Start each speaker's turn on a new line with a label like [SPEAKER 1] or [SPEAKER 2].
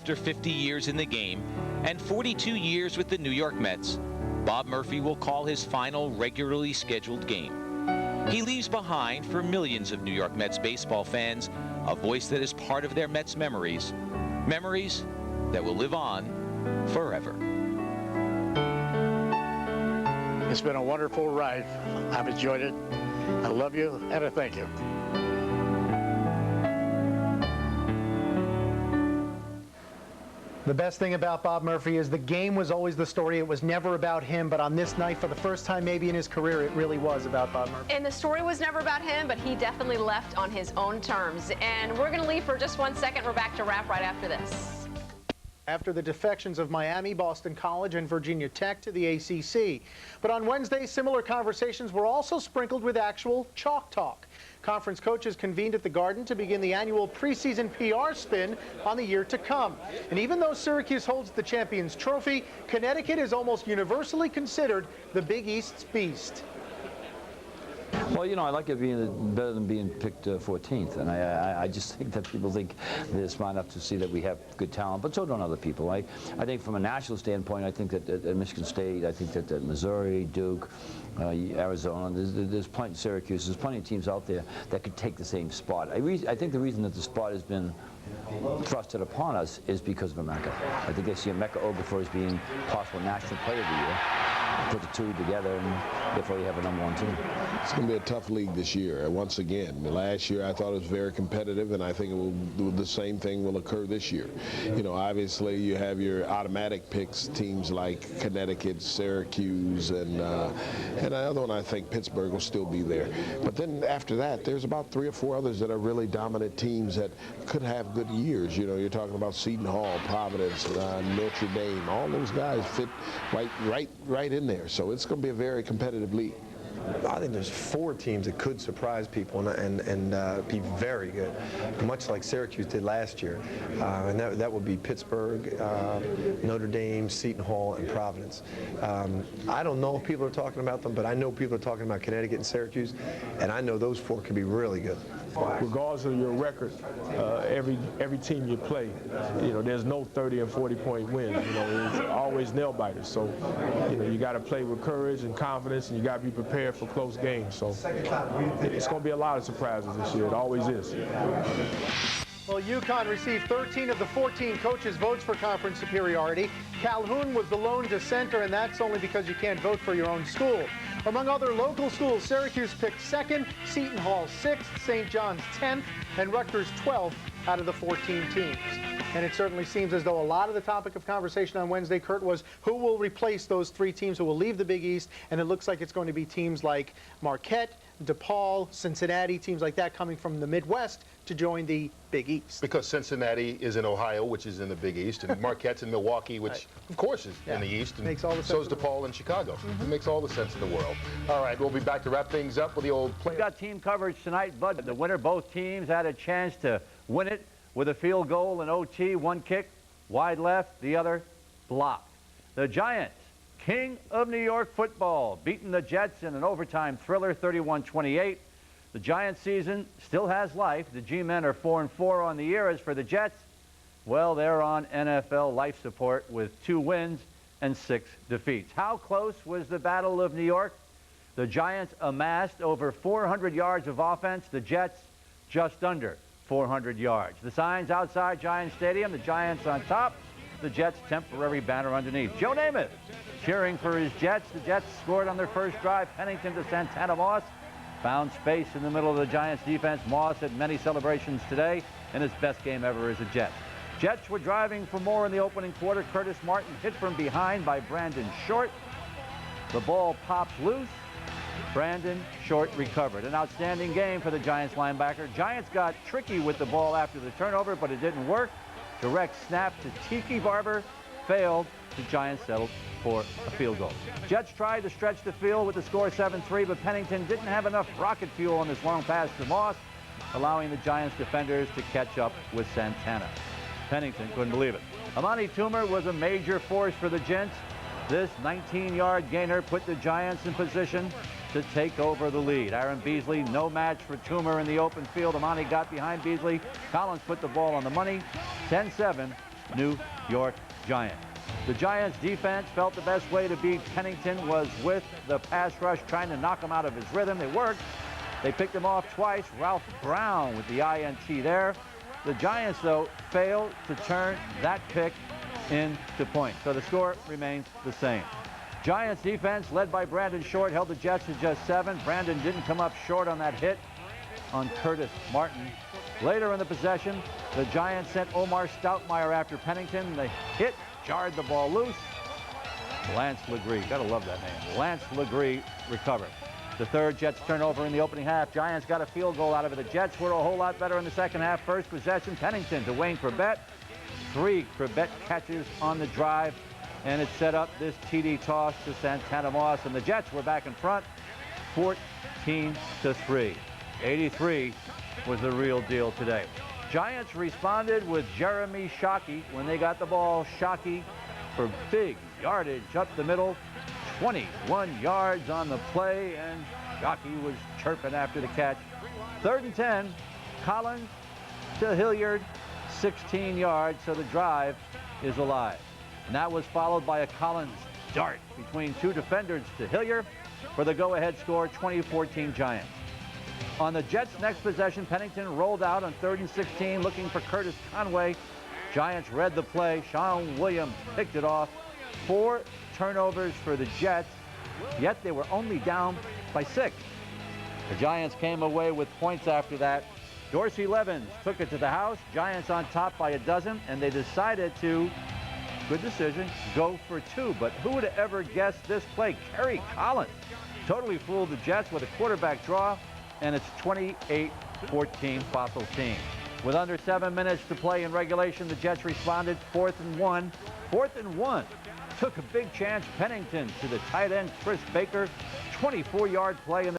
[SPEAKER 1] After 50 years in the game and 42 years with the New York Mets, Bob Murphy will call his final regularly scheduled game. He leaves behind, for millions of New York Mets baseball fans, a voice that is part of their Mets memories. Memories that will live on forever.
[SPEAKER 2] It's been a wonderful ride. I've enjoyed it. I love you, and I thank you.
[SPEAKER 3] The best thing about Bob Murphy is the game was always the story. It was never about him, but on this night, for the first time maybe in his career, it really was about Bob Murphy.
[SPEAKER 4] And the story was never about him, but he definitely left on his own terms. And we're going to leave for just 1 second. We're back to wrap right after this.
[SPEAKER 3] After the defections of Miami, Boston College, and Virginia Tech to the ACC. But on Wednesday, similar conversations were also sprinkled with actual chalk talk. Conference coaches convened at the Garden to begin the annual preseason PR spin on the year to come. And even though Syracuse holds the Champions Trophy, Connecticut is almost universally considered the Big East's beast.
[SPEAKER 5] Well, you know, I like it being better than being picked 14th, and I just think that people think they're smart enough to see that we have good talent, but so don't other people. I think from a national standpoint, I think that at Michigan State, I think that Missouri, Duke, Arizona, there's plenty, Syracuse, there's plenty of teams out there that could take the same spot. I think the reason that the spot has been thrusted upon us is because of Emeka. I think they see Emeka Okafor as being possible National Player of the Year. Put the two together, and therefore you have a #1 team.
[SPEAKER 6] It's going to be a tough league this year. Once again, last year I thought it was very competitive, and I think the same thing will occur this year. You know, obviously you have your automatic picks, teams like Connecticut, Syracuse, and another one I think Pittsburgh will still be there. But then after that, there's about 3 or 4 others that are really dominant teams that could have good years. You know, you're talking about Seton Hall, Providence, Notre Dame. All those guys fit right in there. So it's going to be a very competitive league.
[SPEAKER 7] I think there's 4 teams that could surprise people and be very good, much like Syracuse did last year. And that would be Pittsburgh, Notre Dame, Seton Hall, and Providence. I don't know if people are talking about them, but I know people are talking about Connecticut and Syracuse, and I know those 4 could be really good.
[SPEAKER 8] Regardless of your record, every team you play, you know, there's no 30 and 40-point wins. You know, it's always nail biters. So, you know, you got to play with courage and confidence, and you got to be prepared for close games. So, it's going to be a lot of surprises this year. It always is.
[SPEAKER 3] Well, UConn received 13 of the 14 coaches' votes for conference superiority. Calhoun was the lone dissenter, and that's only because you can't vote for your own school. Among other local schools, Syracuse picked 2nd, Seton Hall 6th, St. John's 10th, and Rutgers 12th out of the 14 teams. And it certainly seems as though a lot of the topic of conversation on Wednesday, Kurt, was who will replace those 3 teams who will leave the Big East, and it looks like it's going to be teams like Marquette, DePaul, Cincinnati, teams like that coming from the Midwest to join the Big East.
[SPEAKER 9] Because Cincinnati is in Ohio, which is in the Big East, and Marquette's in Milwaukee, which of course is in the East, and
[SPEAKER 3] makes all the sense
[SPEAKER 9] so is DePaul and Chicago. It makes all the sense in the world. All right, we'll be back to wrap things up with the old play.
[SPEAKER 10] We've got team coverage tonight, but the winner, both teams had a chance to win it with a field goal in OT, one kick, wide left, the other blocked. The Giants, king of New York football, beating the Jets in an overtime thriller, 31-28. The Giants season still has life. The G-men are 4-4 on the year. As for the Jets, well, they're on NFL life support with 2 wins and 6 defeats. How close was the Battle of New York? The Giants amassed over 400 yards of offense. The Jets just under 400 yards. The signs outside Giants Stadium, the Giants on top, the Jets temporary banner underneath. Joe Namath cheering for his Jets. The Jets scored on their first drive. Pennington to Santana Moss. Found space in the middle of the Giants defense. Moss had many celebrations today in his best game ever as a Jet. Jets were driving for more in the opening quarter. Curtis Martin hit from behind by Brandon Short. The ball pops loose. Brandon Short recovered. An outstanding game for the Giants linebacker. Giants got tricky with the ball after the turnover, but it didn't work. Direct snap to Tiki Barber failed. The Giants settled for a field goal. Jets tried to stretch the field with the score 7-3, but Pennington didn't have enough rocket fuel on this long pass to Moss, allowing the Giants defenders to catch up with Santana. Pennington couldn't believe it. Amani Toomer was a major force for the Gents. This 19-yard gainer put the Giants in position to take over the lead. Aaron Beasley, no match for Toomer in the open field. Amani got behind Beasley. Collins put the ball on the money. 10-7, New York Giants. The Giants defense felt the best way to beat Pennington was with the pass rush, trying to knock him out of his rhythm. It worked. They picked him off twice. Ralph Brown with the INT there. The Giants, though, failed to turn that pick into points. So the score remains the same. Giants defense, led by Brandon Short, held the Jets to just 7. Brandon didn't come up short on that hit on Curtis Martin. Later in the possession, the Giants sent Omar Stoutmeyer after Pennington. The hit jarred the ball loose. Lance Legree, gotta love that name. Lance Legree recovered. The third Jets turnover in the opening half. Giants got a field goal out of it. The Jets were a whole lot better in the second half. First possession, Pennington to Wayne Corbett. 3 Corbett catches on the drive, and it set up this TD toss to Santana Moss, and the Jets were back in front, 14-3. 83 was the real deal today. Giants responded with Jeremy Shockey when they got the ball. Shockey for big yardage up the middle, 21 yards on the play, and Shockey was chirping after the catch. 3rd and 10, Collins to Hilliard, 16 yards, so the drive is alive. And that was followed by a Collins dart between 2 defenders to Hilliard for the go-ahead score, 2014 Giants. On the Jets' next possession, Pennington rolled out on 3rd and 16, looking for Curtis Conway. Giants read the play. Sean Williams picked it off. 4 turnovers for the Jets, yet they were only down by 6. The Giants came away with points after that. Dorsey Levens took it to the house. Giants on top by 12, and they decided to, good decision, go for 2. But who would have ever guessed this play? Kerry Collins totally fooled the Jets with a quarterback draw, and it's 28-14 Fossil team. With under 7 minutes to play in regulation, the Jets responded. 4th and 1. 4th and 1. Took a big chance. Pennington to the tight end, Chris Baker. 24-yard play in the